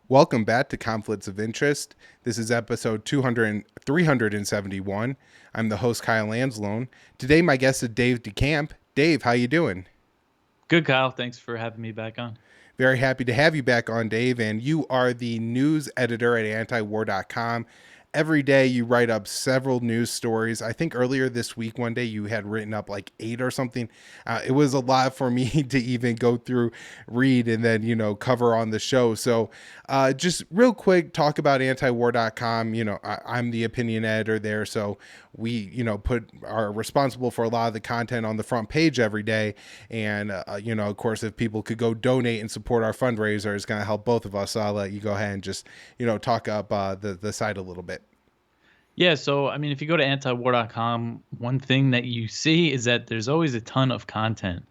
Welcome back to Conflicts of Interest. This is episode 371. I'm the host, Kyle Anslone. Today, my guest is Dave DeCamp. Dave, how you doing? Good, Kyle. Thanks for having me back on. Very happy to have you back on, Dave. And you are the news editor at antiwar.com. Every day you write up several news stories. I think earlier this week, one day you had written up like 8 or something. It was a lot for me to even go through, read, and then, cover on the show. So just real quick, talk about antiwar.com. I'm the opinion editor there. So we, are responsible for a lot of the content on the front page every day. And, of course, if people could go donate and support our fundraiser, it's going to help both of us. So I'll let you go ahead and just, talk up the site a little bit. Yeah, so I mean, if you go to antiwar.com, one thing that you see is that there's always a ton of content.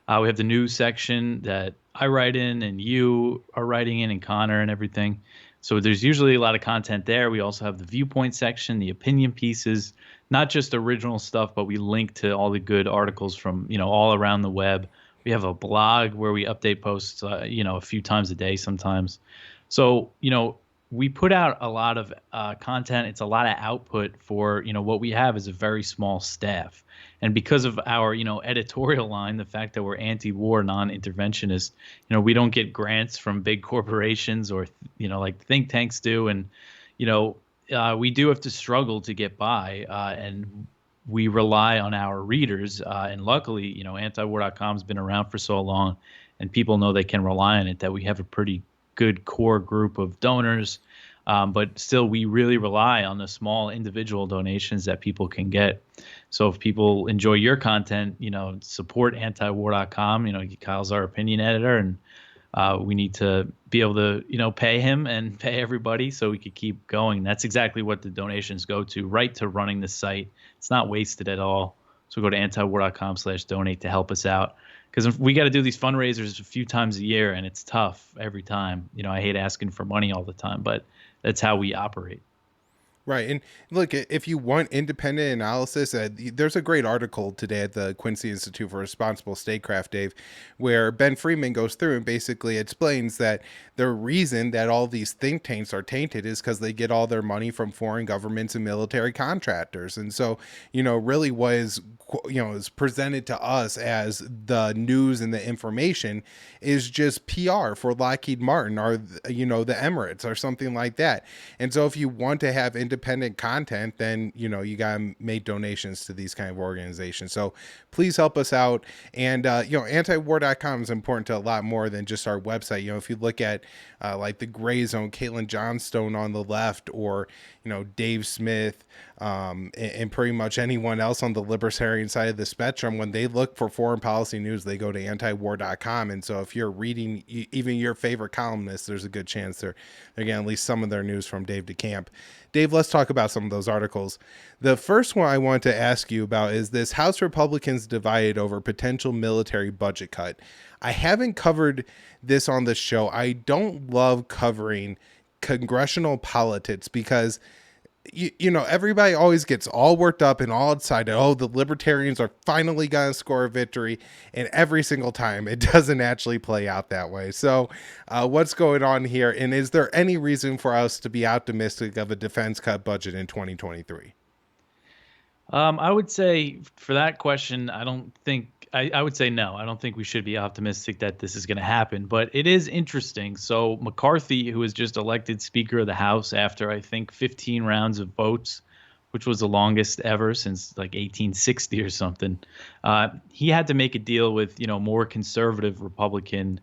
We have the news section that I write in, and you are writing in, and Connor and everything. So there's usually a lot of content there. We also have the viewpoint section, the opinion pieces, not just original stuff, but we link to all the good articles from all around the web. We have a blog where we update posts, a few times a day sometimes. So we put out a lot of content. It's a lot of output for, what we have is a very small staff. And because of our, editorial line, the fact that we're anti-war, non-interventionist, we don't get grants from big corporations or, like think tanks do. And, we do have to struggle to get by. And we rely on our readers. And luckily, antiwar.com has been around for so long and people know they can rely on it, that we have a pretty good core group of donors. But still, we really rely on the small individual donations that people can get. So if people enjoy your content, support antiwar.com. Kyle's our opinion editor, and we need to be able to, pay him and pay everybody so we could keep going. That's exactly what the donations go to, right to running the site. It's not wasted at all. So go to antiwar.com/donate to help us out. Because we got to do these fundraisers a few times a year, and it's tough every time. I hate asking for money all the time, but that's how we operate. Right. And look, if you want independent analysis, there's a great article today at the Quincy Institute for Responsible Statecraft, Dave, where Ben Freeman goes through and basically explains that the reason that all these think tanks are tainted is because they get all their money from foreign governments and military contractors. And so, really is presented to us as the news and the information is just PR for Lockheed Martin or, the Emirates or something like that. And so if you want to have independent content, then you gotta make donations to these kind of organizations. So please help us out. And antiwar.com is important to a lot more than just our website. If you look at like the Gray Zone, Caitlin Johnstone on the left, or Dave Smith, and pretty much anyone else on the libertarian side of the spectrum, when they look for foreign policy news, they go to antiwar.com. And so if you're reading even your favorite columnists, there's a good chance they're getting at least some of their news from Dave DeCamp. Dave, let's talk about some of those articles. The first one I want to ask you about is this: House Republicans divided over potential military budget cut. I haven't covered this on the show. I don't love covering congressional politics because everybody always gets all worked up and all excited. Oh, the libertarians are finally going to score a victory. And every single time it doesn't actually play out that way. So what's going on here? And is there any reason for us to be optimistic of a defense cut budget in 2023? I would say for that question, I would say no. I don't think we should be optimistic that this is going to happen, but it is interesting. So McCarthy, who was just elected Speaker of the House after I think 15 rounds of votes, which was the longest ever since like 1860 or something, he had to make a deal with more conservative Republicans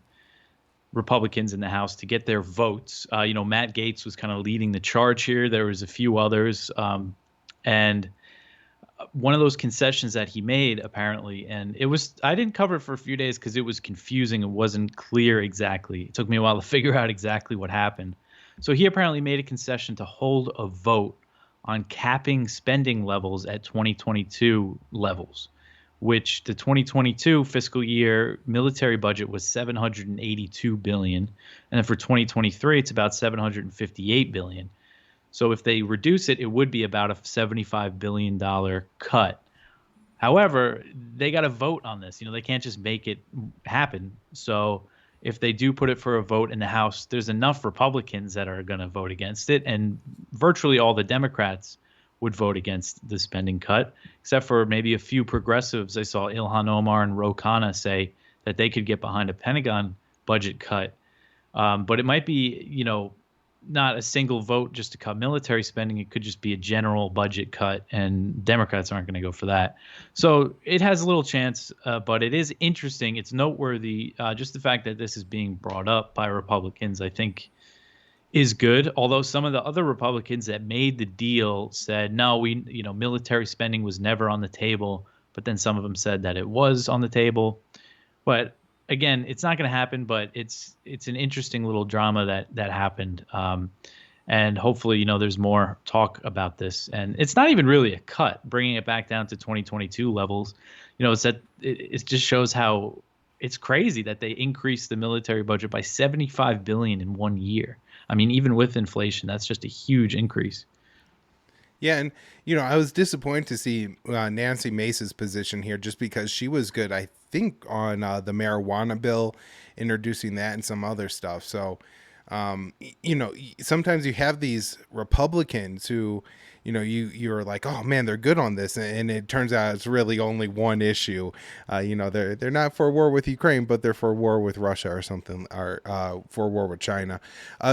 in the House to get their votes. Matt Gaetz was kind of leading the charge here. There was a few others, and one of those concessions that he made apparently, and I didn't cover it for a few days because it was confusing. It wasn't clear exactly. It took me a while to figure out exactly what happened. So he apparently made a concession to hold a vote on capping spending levels at 2022 levels, which the 2022 fiscal year military budget was 782 billion, and then for 2023 it's about 758 billion. So if they reduce it, it would be about a $75 billion cut. However, they got to vote on this. They can't just make it happen. So if they do put it for a vote in the House, there's enough Republicans that are going to vote against it, and virtually all the Democrats would vote against the spending cut, except for maybe a few progressives. I saw Ilhan Omar and Ro Khanna say that they could get behind a Pentagon budget cut. But it might be, not a single vote just to cut military spending. It could just be a general budget cut, and Democrats aren't going to go for that. So it has a little chance, but it is interesting. It's noteworthy. Just the fact that this is being brought up by Republicans, I think, is good. Although some of the other Republicans that made the deal said, no, military spending was never on the table. But then some of them said that it was on the table. But again, it's not going to happen, but it's an interesting little drama that happened. And hopefully, there's more talk about this. And it's not even really a cut, bringing it back down to 2022 levels. It just shows how it's crazy that they increased the military budget by $75 billion in 1 year. I mean, even with inflation, that's just a huge increase. Yeah, and I was disappointed to see Nancy Mace's position here, just because she was good, I think, on the marijuana bill, introducing that and some other stuff. So, sometimes you have these Republicans who, you're like, oh man, they're good on this, and it turns out it's really only one issue. They're not for war with Ukraine, but they're for war with Russia or something, or for war with China.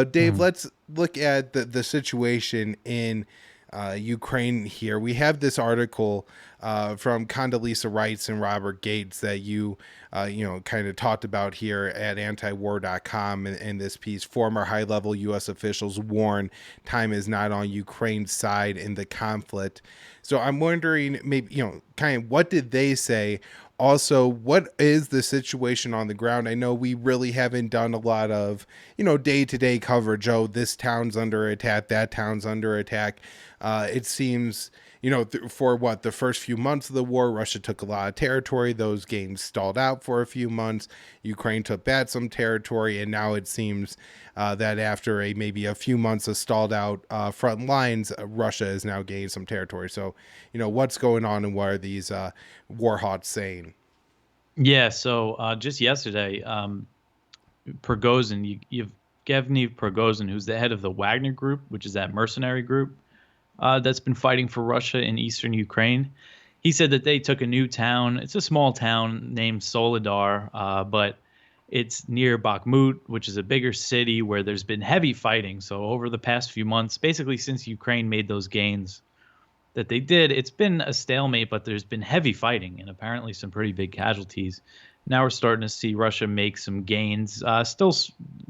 Dave, let's look at the situation in Ukraine here. We have this article from Condoleezza Rice and Robert Gates that you kind of talked about here at antiwar.com in this piece. Former high-level U.S. officials warn time is not on Ukraine's side in the conflict. So I'm wondering, maybe, kind of what did they say? Also, what is the situation on the ground? I know we really haven't done a lot of, day-to-day coverage. Oh, this town's under attack, that town's under attack. It seems, for the first few months of the war, Russia took a lot of territory. Those games stalled out for a few months. Ukraine took back some territory, and now it seems that after maybe a few months of stalled out front lines, Russia is now gaining some territory. So, what's going on, and what are these war hawks saying? Yeah, so just yesterday, Prigozhin, Yevgeny Prigozhin, who's the head of the Wagner Group, which is that mercenary group that's been fighting for Russia in eastern Ukraine. He said that they took a new town. It's a small town named Soledar, but it's near Bakhmut, which is a bigger city where there's been heavy fighting. So over the past few months, basically since Ukraine made those gains that they did, it's been a stalemate, but there's been heavy fighting and apparently some pretty big casualties. Now we're starting to see Russia make some gains, still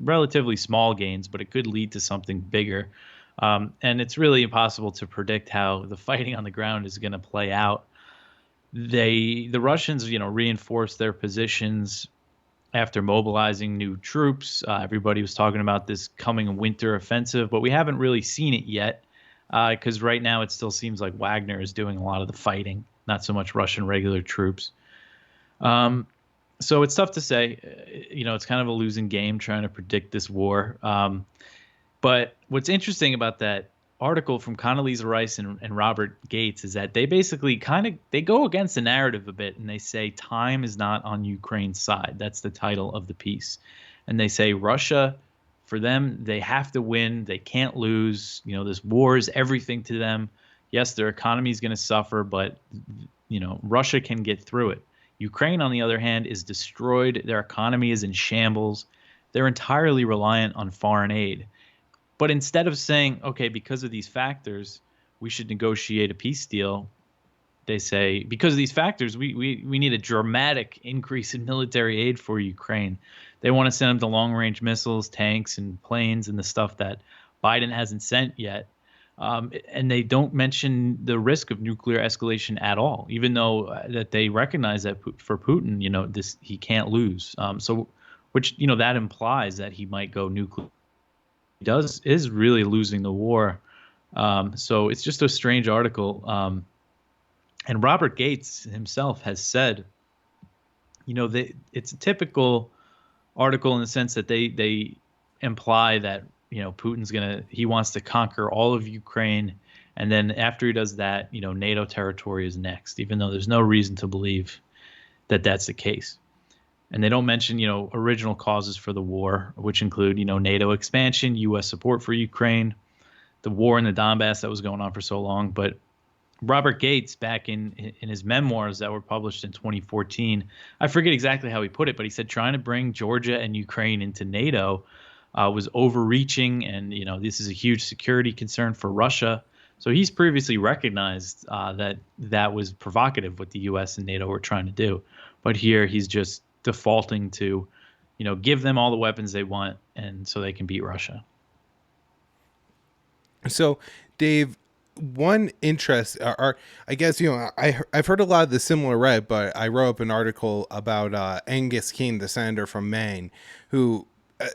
relatively small gains, but it could lead to something bigger. And it's really impossible to predict how the fighting on the ground is going to play out. The Russians, reinforced their positions after mobilizing new troops. Everybody was talking about this coming winter offensive, but we haven't really seen it yet because right now it still seems like Wagner is doing a lot of the fighting, not so much Russian regular troops. So it's tough to say. It's kind of a losing game trying to predict this war. But what's interesting about that article from Condoleezza Rice and Robert Gates is that they basically they go against the narrative a bit, and they say time is not on Ukraine's side. That's the title of the piece. And they say Russia, for them, they have to win. They can't lose. This war is everything to them. Yes, their economy is going to suffer, but Russia can get through it. Ukraine, on the other hand, is destroyed. Their economy is in shambles. They're entirely reliant on foreign aid. But instead of saying, okay, because of these factors, we should negotiate a peace deal, they say, because of these factors, we need a dramatic increase in military aid for Ukraine. They want to send them the long-range missiles, tanks, and planes, and the stuff that Biden hasn't sent yet. And they don't mention the risk of nuclear escalation at all, even though that they recognize that for Putin, he can't lose. Which that implies that he might go nuclear. Is really losing the war. So it's just a strange article. And Robert Gates himself has said, it's a typical article in the sense that they imply that, Putin's he wants to conquer all of Ukraine. And then after he does that, NATO territory is next, even though there's no reason to believe that that's the case. And they don't mention, original causes for the war, which include, NATO expansion, U.S. support for Ukraine, the war in the Donbass that was going on for so long. But Robert Gates, back in his memoirs that were published in 2014, I forget exactly how he put it, but he said trying to bring Georgia and Ukraine into NATO was overreaching, and this is a huge security concern for Russia. So he's previously recognized that was provocative what the U.S. and NATO were trying to do, but here he's just defaulting to, give them all the weapons they want, and so they can beat Russia. So, Dave, one interest, or I guess I've heard a lot of the similar read, but I wrote up an article about Angus King, the senator from Maine, who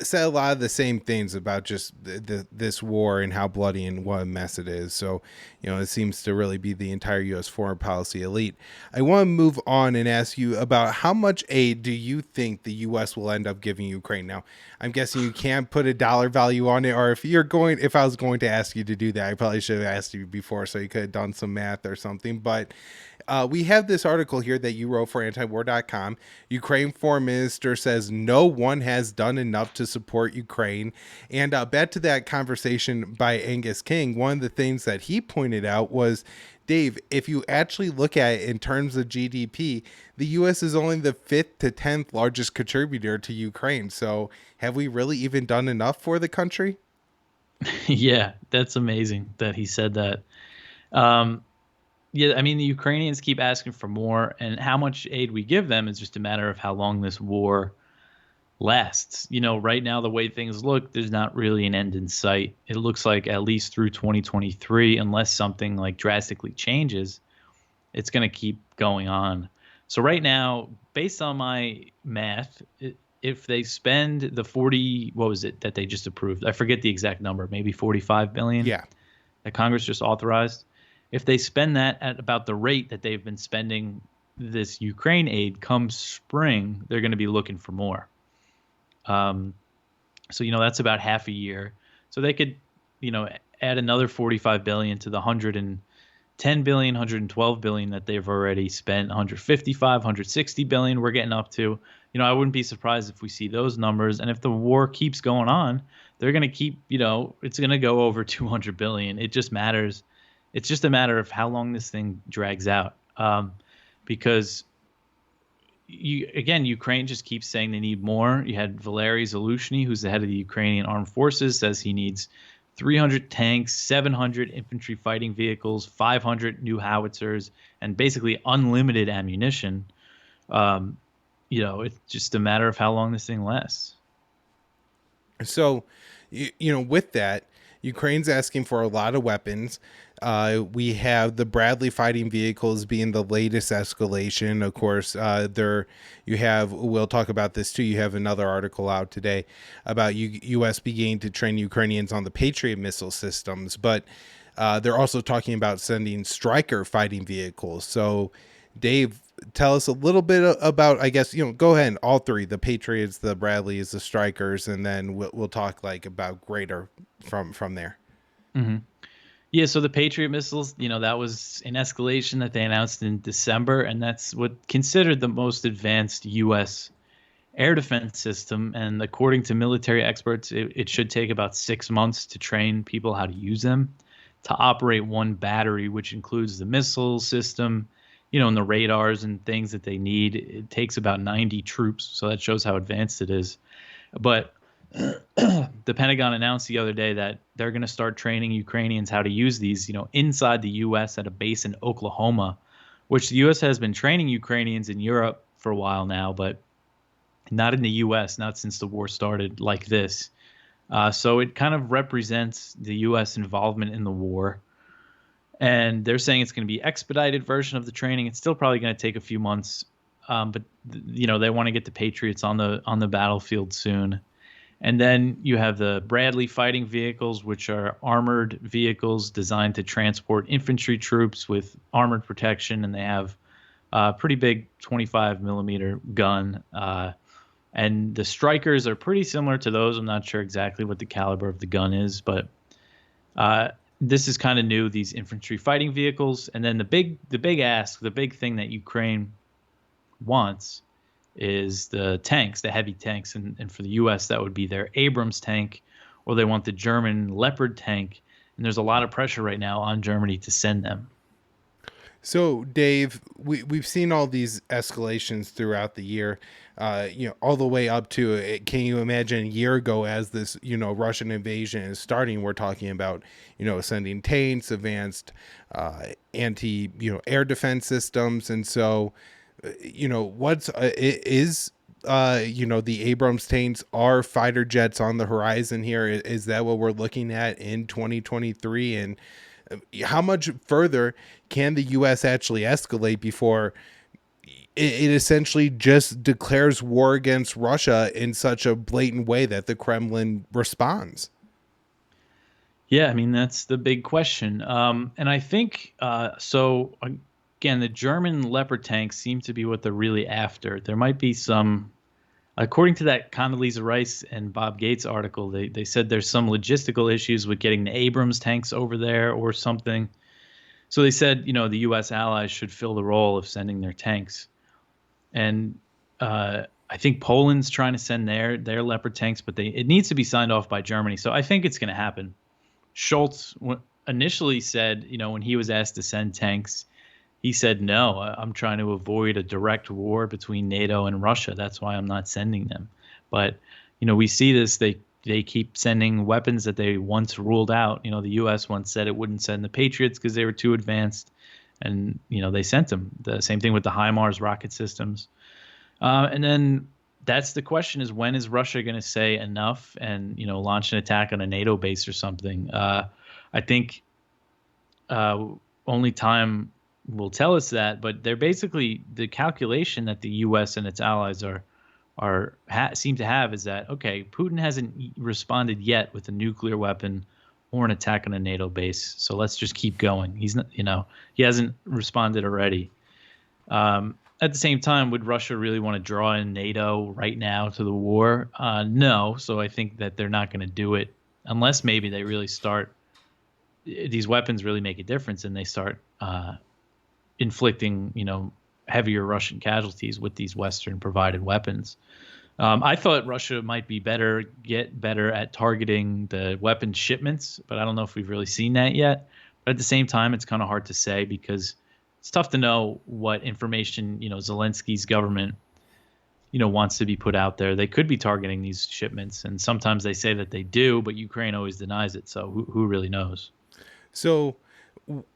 said a lot of the same things about just this war and how bloody and what a mess it is. So, it seems to really be the entire U.S. foreign policy elite. I want to move on and ask you about how much aid do you think the U.S. will end up giving Ukraine? Now, I'm guessing you can't put a dollar value on it, or if I was going to ask you to do that, I probably should have asked you before so you could have done some math or something. But we have this article here that you wrote for antiwar.com. Ukraine foreign minister says no one has done enough to support Ukraine. And back to that conversation by Angus King, one of the things that he pointed out was, Dave, if you actually look at it in terms of GDP, the U.S. is only the 5th to 10th largest contributor to Ukraine. So have we really even done enough for the country? Yeah, that's amazing that he said that. Yeah, I mean, the Ukrainians keep asking for more, and how much aid we give them is just a matter of how long this war lasts. Right now, the way things look, there's not really an end in sight. It looks like at least through 2023, unless something like drastically changes, it's going to keep going on. So right now, based on my math, if they spend the 40, what was it that they just approved? I forget the exact number, maybe 45 billion Yeah. that Congress just authorized. If they spend that at about the rate that they've been spending this Ukraine aid, come spring, they're going to be looking for more. So that's about half a year. So they could, add another 45 billion to the 110 billion, 112 billion that they've already spent, 155, 160 billion we're getting up to. I wouldn't be surprised if we see those numbers. And if the war keeps going on, they're going to keep, it's going to go over 200 billion. It just matters. It's just a matter of how long this thing drags out. Because Ukraine just keeps saying they need more. You had Valery Zaluzhny, who's the head of the Ukrainian Armed Forces, says he needs 300 tanks, 700 infantry fighting vehicles, 500 new howitzers, and basically unlimited ammunition. It's just a matter of how long this thing lasts. So, with that, Ukraine's asking for a lot of weapons. We have the Bradley fighting vehicles being the latest escalation. Of course, we'll talk about this too. You have another article out today about U.S. beginning to train Ukrainians on the Patriot missile systems, but they're also talking about sending Stryker fighting vehicles. So, Dave, tell us a little bit about, I guess, go ahead, all three, the Patriots, the Bradleys, the Strykers, and then we'll talk about greater from there. Mm-hmm. Yeah, so the Patriot missiles, that was an escalation that they announced in December, and that's what considered the most advanced U.S. air defense system. And according to military experts, it should take about 6 months to train people how to use them, to operate one battery, which includes the missile system, and the radars and things that they need. It takes about 90 troops, so that shows how advanced it is. But the Pentagon announced the other day that they're going to start training Ukrainians how to use these, inside the U.S. at a base in Oklahoma, which the U.S. has been training Ukrainians in Europe for a while now, but not in the U.S., not since the war started like this. So it kind of represents the U.S. involvement in the war. And they're saying it's going to be expedited version of the training. It's still probably going to take a few months, but they want to get the Patriots on the battlefield soon. And then you have the Bradley fighting vehicles, which are armored vehicles designed to transport infantry troops with armored protection, and they have a pretty big 25 millimeter gun. And the Strykers are pretty similar to those. I'm not sure exactly what the caliber of the gun is, but this is kind of new, these infantry fighting vehicles. And then the big ask, the big thing that Ukraine wants is the tanks, the heavy tanks, and for the U.S. that would be their Abrams tank, or they want the German Leopard tank. And there's a lot of pressure right now on Germany to send them. So, Dave, we've seen all these escalations throughout the year, all the way up to it. Can you imagine a year ago, as this, Russian invasion is starting, we're talking about, sending tanks, advanced anti, air defense systems. And so, the Abrams tanks are fighter jets on the horizon here. Is that what we're looking at in 2023? And how much further can the U.S. actually escalate before it essentially just declares war against Russia in such a blatant way that the Kremlin responds? Yeah, I mean, that's the big question. And I think so. Again, the German Leopard tanks seem to be what they're really after. There might be some, according to that Condoleezza Rice and Bob Gates article, they said there's some logistical issues with getting the Abrams tanks over there or something. So they said, the U.S. allies should fill the role of sending their tanks. And I think Poland's trying to send their Leopard tanks, but it needs to be signed off by Germany. So I think it's going to happen. Schultz initially said, when he was asked to send tanks, he said, no, I'm trying to avoid a direct war between NATO and Russia. That's why I'm not sending them. But, we see this. They keep sending weapons that they once ruled out. The U.S. once said it wouldn't send the Patriots because they were too advanced. And, they sent them. The same thing with the HIMARS rocket systems. And then that's the question, is when is Russia going to say enough and, launch an attack on a NATO base or something? I think only time will tell us that, but they're basically, the calculation that the U.S. and its allies seem to have is that, okay, Putin hasn't responded yet with a nuclear weapon or an attack on a NATO base, so let's just keep going. He's not, he hasn't responded already. At the same time, would Russia really want to draw in NATO right now to the war? No. So I think that they're not going to do it unless maybe they really start, these weapons really make a difference and they start inflicting, heavier Russian casualties with these Western provided weapons. I thought Russia might be get better at targeting the weapon shipments, but I don't know if we've really seen that yet. But at the same time, it's kind of hard to say because it's tough to know what information, Zelensky's government, wants to be put out there. They could be targeting these shipments, and sometimes they say that they do, but Ukraine always denies it. So who really knows? So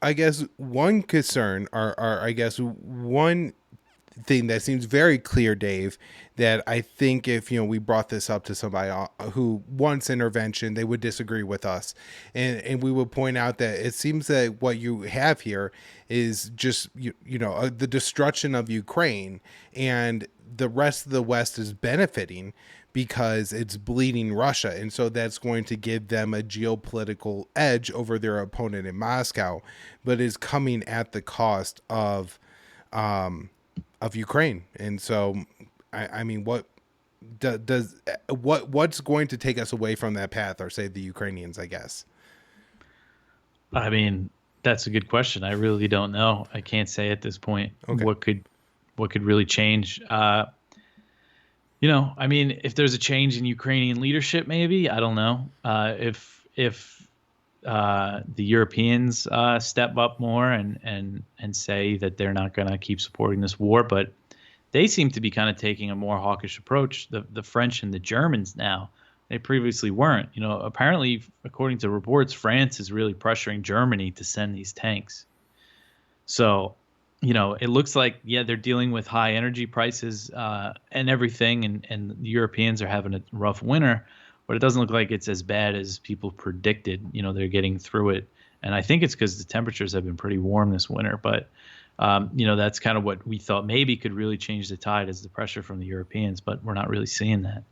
I guess one concern, or I guess one thing that seems very clear, Dave, that I think if we brought this up to somebody who wants intervention, they would disagree with us, and we would point out that it seems that what you have here is just the destruction of Ukraine, and the rest of the West is benefiting because it's bleeding Russia. And so that's going to give them a geopolitical edge over their opponent in Moscow, but is coming at the cost of Ukraine. And so, I mean, what's going to take us away from that path, or save the Ukrainians, I guess? I mean, that's a good question. I really don't know. I can't say at this point. Okay. What could really change. I mean, if there's a change in Ukrainian leadership, maybe, I don't know. If the Europeans step up more and say that they're not going to keep supporting this war, but they seem to be kind of taking a more hawkish approach. The French and the Germans now, they previously weren't. Apparently, according to reports, France is really pressuring Germany to send these tanks. So, it looks like, yeah, they're dealing with high energy prices and everything, and the Europeans are having a rough winter, but it doesn't look like it's as bad as people predicted. They're getting through it. And I think it's because the temperatures have been pretty warm this winter. But, that's kind of what we thought maybe could really change the tide, is the pressure from the Europeans, but we're not really seeing that.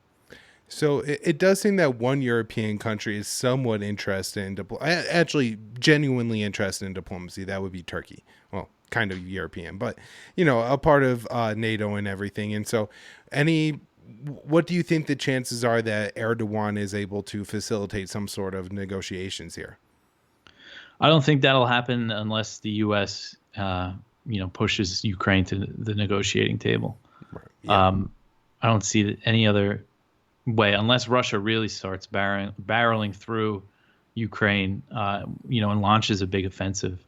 So it does seem that one European country is somewhat interested in actually genuinely interested in diplomacy. That would be Turkey. Well, kind of European, but a part of NATO and everything. And so, what do you think the chances are that Erdogan is able to facilitate some sort of negotiations here? I don't think that'll happen unless the U.S. Pushes Ukraine to the negotiating table. Right. Yeah. I don't see any other way unless Russia really starts barreling through Ukraine, and launches a big offensive.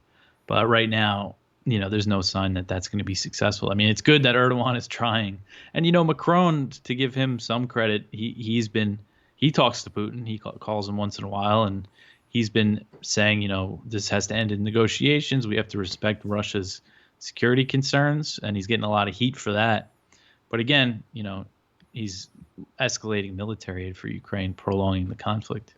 But right now, there's no sign that that's going to be successful. I mean, it's good that Erdogan is trying, and Macron, to give him some credit, he talks to Putin, he calls him once in a while, and he's been saying, this has to end in negotiations. We have to respect Russia's security concerns, and he's getting a lot of heat for that. But again, he's escalating military aid for Ukraine, prolonging the conflict.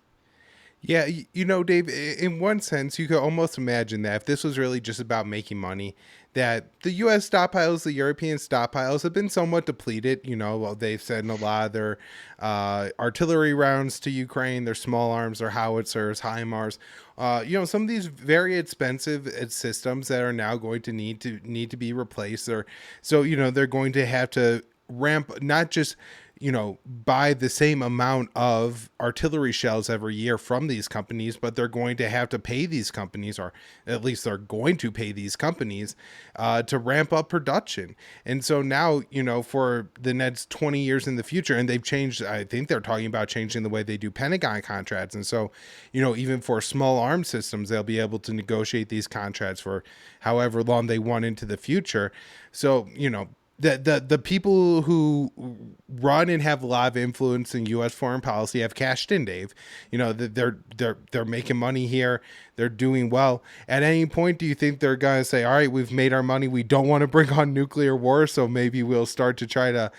Yeah, Dave, in one sense, you could almost imagine that if this was really just about making money, that the U.S. stockpiles, the European stockpiles have been somewhat depleted. Well, they've sent a lot of their artillery rounds to Ukraine, their small arms, their howitzers, HIMARS. Some of these very expensive systems that are now going to need to be replaced. They're going to have to ramp, not just buy the same amount of artillery shells every year from these companies, but they're going to have to pay these companies, or at least they're going to pay these companies to ramp up production. And so now, for the next 20 years in the future, and they've changed, I think they're talking about changing the way they do Pentagon contracts. And so, even for small arms systems, they'll be able to negotiate these contracts for however long they want into the future. So, the people who run and have a lot of influence in U.S. foreign policy have cashed in, Dave. They're making money here. They're doing well. At any point, do you think they're gonna say, "All right, we've made our money. We don't want to bring on nuclear war, so maybe we'll start to try to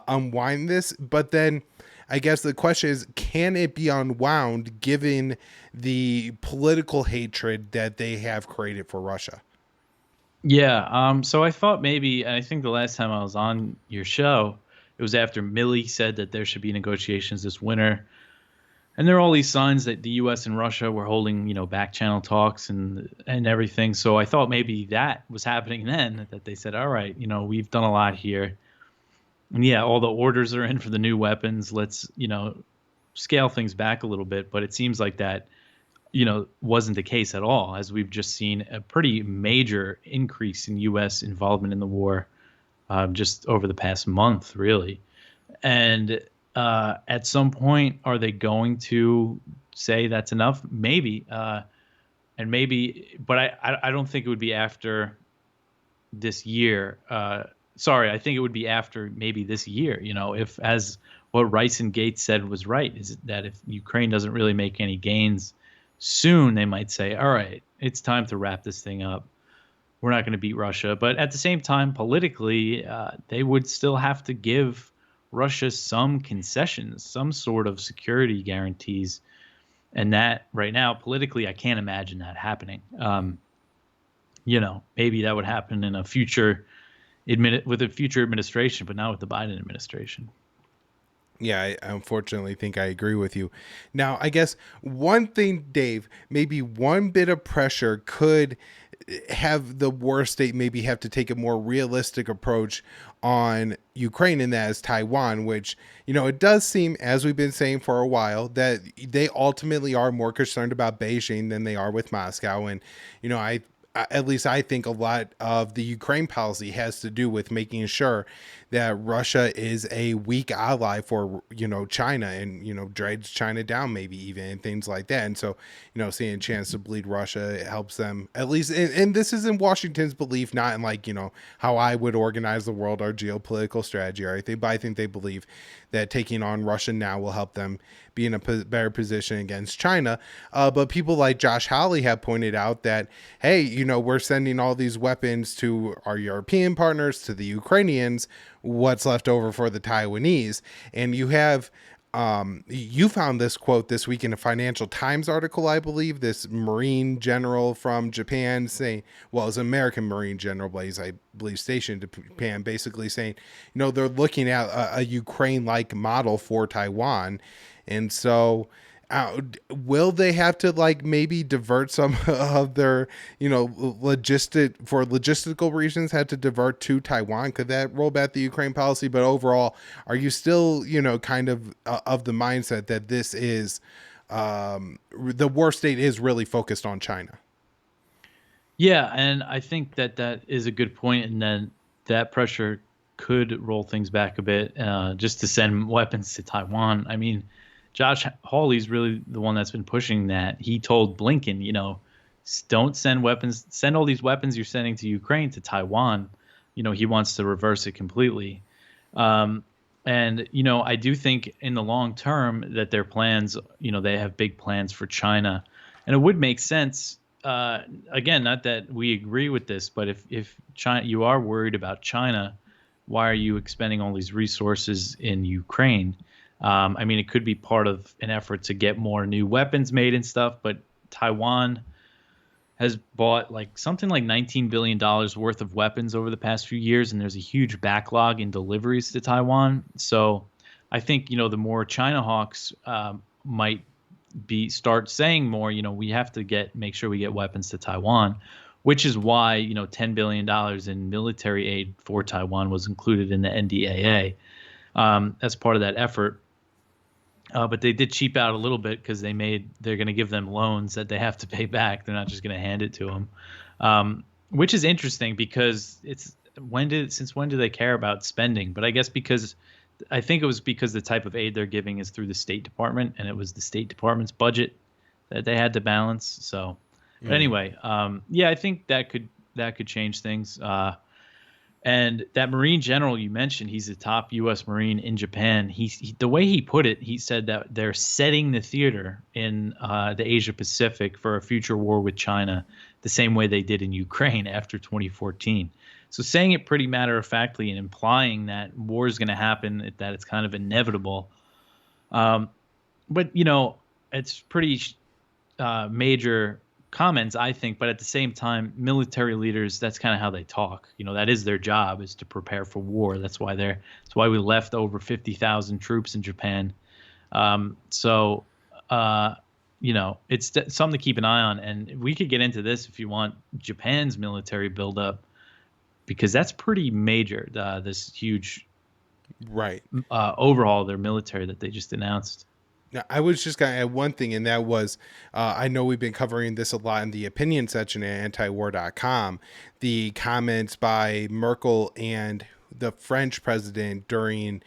unwind this"? But then, I guess the question is, can it be unwound given the political hatred that they have created for Russia? Yeah. So I thought maybe, and I think the last time I was on your show, it was after Milley said that there should be negotiations this winter. And there are all these signs that the U.S. and Russia were holding, back channel talks and everything. So I thought maybe that was happening then, that they said, all right, we've done a lot here. And yeah, all the orders are in for the new weapons. Let's, scale things back a little bit. But it seems like that wasn't the case at all, as we've just seen a pretty major increase in U.S. involvement in the war just over the past month, really. And at some point, are they going to say that's enough? Maybe. And maybe, but I don't think it would be after this year. Sorry, I think it would be after maybe this year, if, as what Rice and Gates said was right, is that if Ukraine doesn't really make any gains soon, they might say, all right, it's time to wrap this thing up. We're not going to beat Russia. But at the same time, politically, they would still have to give Russia some concessions, some sort of security guarantees. And that right now, politically, I can't imagine that happening. Maybe that would happen in a future with a future administration, but not with the Biden administration. Yeah, I unfortunately think I agree with you. Now, I guess one thing, Dave, maybe one bit of pressure could have the war state maybe have to take a more realistic approach on Ukraine, and that is Taiwan, which, it does seem, as we've been saying for a while, that they ultimately are more concerned about Beijing than they are with Moscow. And, at least I think a lot of the Ukraine policy has to do with making sure that Russia is a weak ally for, China, and, drags China down, maybe even, and things like that. And so, seeing a chance to bleed Russia, it helps them, at least. And this is in Washington's belief, not in like, how I would organize the world, our geopolitical strategy or anything, but I think they believe that taking on Russia now will help them be in a better position against China. But people like Josh Hawley have pointed out that, hey, we're sending all these weapons to our European partners, to the Ukrainians. What's left over for the Taiwanese? And you found this quote this week in a Financial Times article, I believe. This Marine general from Japan saying, well, it's an American Marine general, but he's, I believe, stationed in Japan, basically saying, they're looking at a Ukraine-like model for Taiwan. And so will they have to maybe divert some of their, logistical reasons, had to divert to Taiwan? Could that roll back the Ukraine policy? But overall, are you still, kind of the mindset that this is, the war state is really focused on China? Yeah, and I think that is a good point, and then that pressure could roll things back a bit, just to send weapons to Taiwan. I mean, Josh Hawley's really the one that's been pushing that. He told Blinken, don't send weapons, send all these weapons you're sending to Ukraine to Taiwan. He wants to reverse it completely. And I do think in the long term that their plans, they have big plans for China, and it would make sense. Again, not that we agree with this, but if China, you are worried about China, why are you expending all these resources in Ukraine? I mean, it could be part of an effort to get more new weapons made and stuff, but Taiwan has bought like something like $19 billion worth of weapons over the past few years, and there's a huge backlog in deliveries to Taiwan. So I think, the more China hawks might start saying more, we have to make sure we get weapons to Taiwan, which is why, $10 billion in military aid for Taiwan was included in the NDAA as part of that effort. But they did cheap out a little bit because they're going to give them loans that they have to pay back. They're not just going to hand it to them, which is interesting because since when do they care about spending? But I guess I think it was because the type of aid they're giving is through the State Department, and it was the State Department's budget that they had to balance. So, but anyway, yeah, I think that could change things. And that Marine general you mentioned, he's a top U.S. Marine in Japan. The way he put it, he said that they're setting the theater in the Asia Pacific for a future war with China, the same way they did in Ukraine after 2014. So saying it pretty matter-of-factly and implying that war is going to happen, that it's kind of inevitable. But, it's pretty major comments, I think, but at the same time, military leaders, that's kind of how they talk. That is their job, is to prepare for war. That's why we left over 50,000 troops in Japan. So it's something to keep an eye on. And we could get into this if you want, Japan's military buildup, because that's pretty major. This huge overhaul of their military that they just announced. Now, I was just going to add one thing, and that was, I know we've been covering this a lot in the opinion section at antiwar.com, the comments by Merkel and the French president during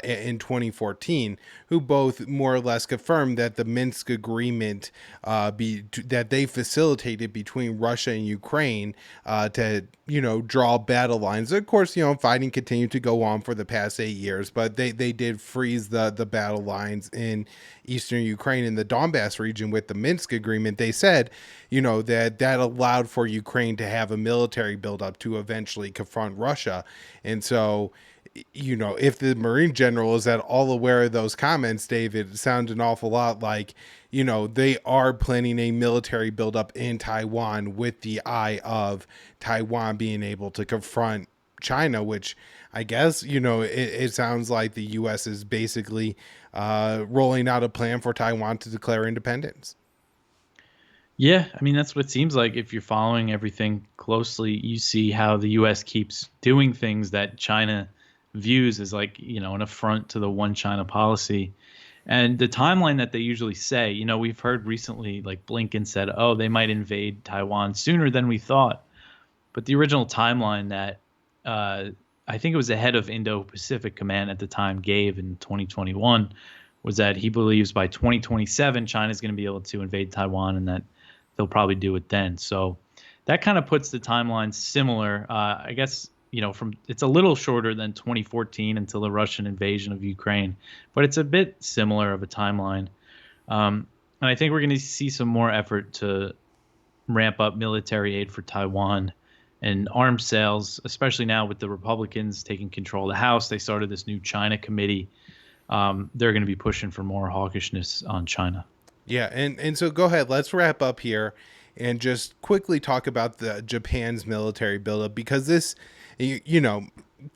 in 2014, who both more or less confirmed that the Minsk agreement that they facilitated between Russia and Ukraine to draw battle lines. Of course, fighting continued to go on for the past 8 years, but they did freeze the battle lines in eastern Ukraine in the Donbass region with the Minsk agreement. They said, that allowed for Ukraine to have a military buildup to eventually confront Russia. And so, if the Marine general is at all aware of those comments, David, it sounds an awful lot like, they are planning a military buildup in Taiwan with the eye of Taiwan being able to confront China, which I guess, it sounds like the U.S. is basically rolling out a plan for Taiwan to declare independence. Yeah, I mean, that's what it seems like. If you're following everything closely, you see how the U.S. keeps doing things that China views as like, an affront to the one China policy. And the timeline that they usually say, we've heard recently, like Blinken said, oh, they might invade Taiwan sooner than we thought. But the original timeline that I think it was the head of Indo-Pacific Command at the time gave in 2021 was that he believes by 2027, China's going to be able to invade Taiwan, and that they'll probably do it then. So that kind of puts the timeline similar. I guess, it's a little shorter than 2014 until the Russian invasion of Ukraine, but it's a bit similar of a timeline. And I think we're going to see some more effort to ramp up military aid for Taiwan and arms sales, especially now with the Republicans taking control of the House. They started this new China committee. They're going to be pushing for more hawkishness on China. Yeah, and so go ahead, let's wrap up here and just quickly talk about the Japan's military buildup, because this,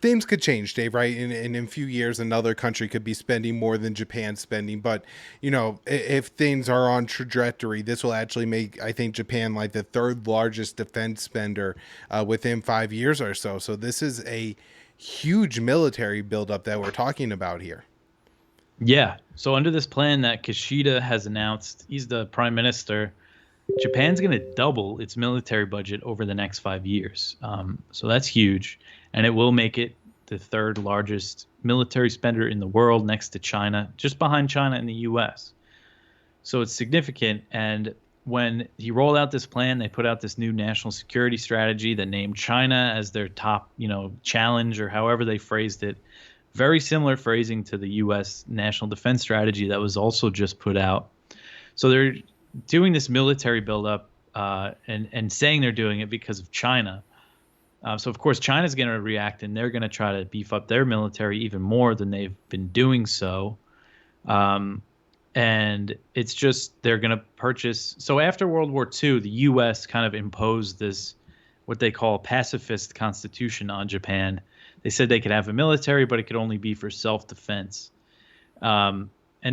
things could change, Dave, right? In a few years, another country could be spending more than Japan's spending. But, if things are on trajectory, this will actually make, I think, Japan like the third largest defense spender within 5 years or so. So this is a huge military buildup that we're talking about here. Yeah. So under this plan that Kishida has announced, he's the prime minister, Japan's going to double its military budget over the next 5 years. So that's huge. And it will make it the third largest military spender in the world, next to China, just behind China and the U.S. So it's significant. And when he rolled out this plan, they put out this new national security strategy that named China as their top, challenge, or however they phrased it. Very similar phrasing to the U.S. national defense strategy that was also just put out. So they're doing this military buildup and saying they're doing it because of China. So, of course, China's going to react, and they're going to try to beef up their military even more than they've been doing so. And it's just they're going to purchase. So after World War II, the U.S. kind of imposed this, what they call pacifist constitution on Japan. They said they could have a military, but it could only be for self-defense. And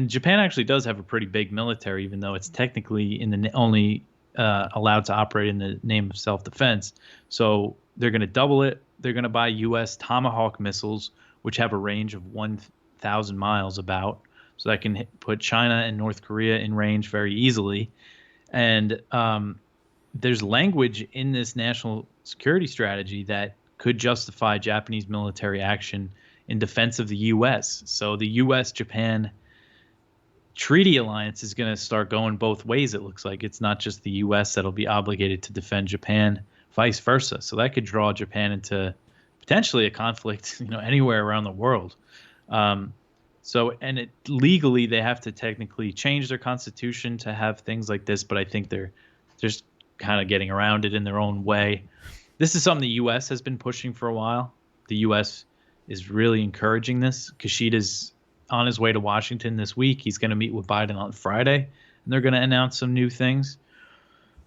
Japan actually does have a pretty big military, even though it's technically only allowed to operate in the name of self-defense. So they're going to double it. They're going to buy U.S. Tomahawk missiles, which have a range of 1,000 miles about. So that can put China and North Korea in range very easily. And there's language in this national security strategy that could justify Japanese military action in defense of the U.S. So the U.S.-Japan treaty alliance is going to start going both ways, it looks like. It's not just the U.S. that'll be obligated to defend Japan, vice versa. So that could draw Japan into potentially a conflict, anywhere around the world. Legally, they have to technically change their constitution to have things like this, but I think they're just kind of getting around it in their own way. This is something the U.S. has been pushing for a while. The U.S. is really encouraging this. Kishida's on his way to Washington this week. He's going to meet with Biden on Friday, and they're going to announce some new things.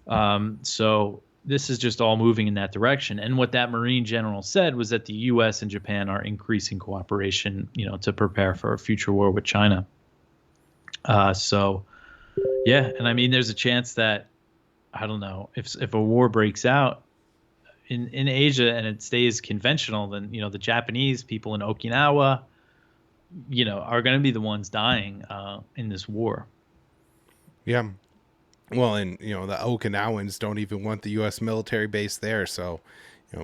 So this is just all moving in that direction. And what that Marine general said was that the U.S. and Japan are increasing cooperation, to prepare for a future war with China. Yeah, and I mean, there's a chance that, I don't know, if a war breaks out in Asia and it stays conventional, then, the Japanese people in Okinawa, are going to be the ones dying in this war. Yeah. Well, and, the Okinawans don't even want the U.S. military base there. So,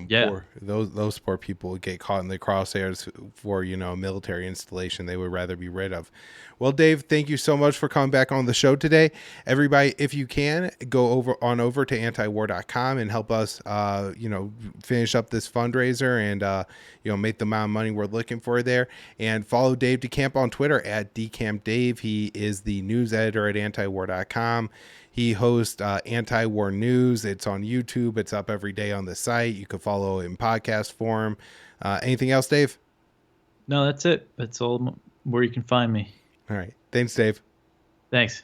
Yeah. those poor people would get caught in the crosshairs for, military installation they would rather be rid of. Well, Dave, thank you so much for coming back on the show today. Everybody, if you can, go over to antiwar.com and help us, finish up this fundraiser and, make the amount of money we're looking for there. And follow Dave DeCamp on Twitter at DeCampDave. He is the news editor at antiwar.com. He hosts Anti-War News. It's on YouTube. It's up every day on the site. You can follow in podcast form. Anything else, Dave? No, that's it. That's all where you can find me. All right. Thanks, Dave. Thanks.